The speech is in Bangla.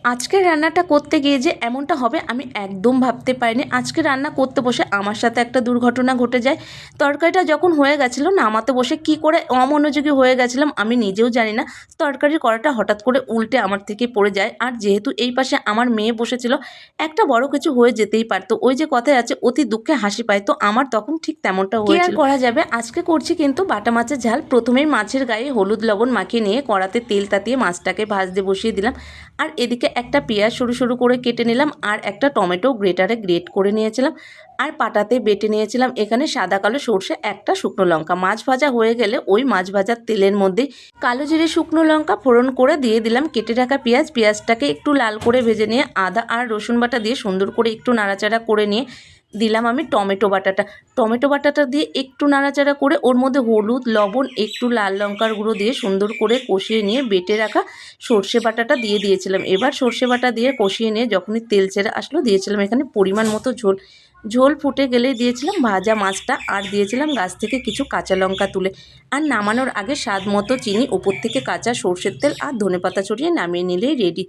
আজকের রান্নাটা করতে গিয়ে যে এমনটা হবে আমি একদম ভাবতে পারিনি। আজকে রান্না করতে বসে আমার সাথে একটা দুর্ঘটনা ঘটে যায়। তরকারিটা যখন হয়ে গেছিলো নামাতে বসে কি করে অমনোযোগী হয়ে গেছিলাম আমি নিজেও জানি না। তরকারির কড়াটা হঠাৎ করে উল্টে আমার থেকে পড়ে যায়। আর যেহেতু এই পাশে আমার মেয়ে বসেছিল, একটা বড় কিছু হয়ে যেতেই পারতো। ওই যে কথায় আছে অতি দুঃখে হাসি পায়, তো আমার তখন ঠিক তেমনটা হয়েছিল। কি আর করা যাবে, আজকে করছি কিন্তু বাটা মাছের ঝাল। প্রথমেই মাছের গায়ে হলুদ লবণ মাখিয়ে নিয়ে কড়াতে তেল তাতিয়ে মাছটাকে ভাজতে বসিয়ে দিলাম। আর এদিকে একটা পেঁয়াজ সরু সরু করে কেটে নিলাম, আর একটা টমেটো গ্রেটারে গ্রেট করে নিয়েছিলাম, আর পাটাতে বেটে নিয়েছিলাম এখানে সাদা কালো সর্ষে, একটা শুকনো লঙ্কা। মাছ ভাজা হয়ে গেলে ওই মাছ ভাজার তেলের মধ্যেই কালো জিরে শুকনো লঙ্কা ফোড়ন করে দিয়ে দিলাম কেটে রাখা পেঁয়াজ। পেঁয়াজটাকে একটু লাল করে ভেজে নিয়ে আদা আর রসুন বাটা দিয়ে সুন্দর করে একটু নাড়াচাড়া করে নিয়ে দিলাম আমি টমেটো বাটাটা। টমেটো বাটাটা দিয়ে একটু নাড়াচাড়া করে ওর মধ্যে হলুদ লবণ একটু লাল লঙ্কার গুঁড়ো দিয়ে সুন্দর করে কষিয়ে নিয়ে বেটে রাখা সর্ষে বাটাটা দিয়ে দিয়েছিলাম। এবার সর্ষে বাটা দিয়ে কষিয়ে নিয়ে যখনই তেল ছেড়ে আসলো দিয়েছিলাম এখানে পরিমাণ মতো ঝোল। ঝোল ফুটে গেলেই দিয়েছিলাম ভাজা মাছটা, আর দিয়েছিলাম গাছ থেকে কিছু কাঁচা লঙ্কা তুলে। আর নামানোর আগে স্বাদ মতো চিনি, উপর থেকে কাঁচা সর্ষের তেল আর ধনেপাতা ছড়িয়ে নামিয়ে নিলেই রেডি।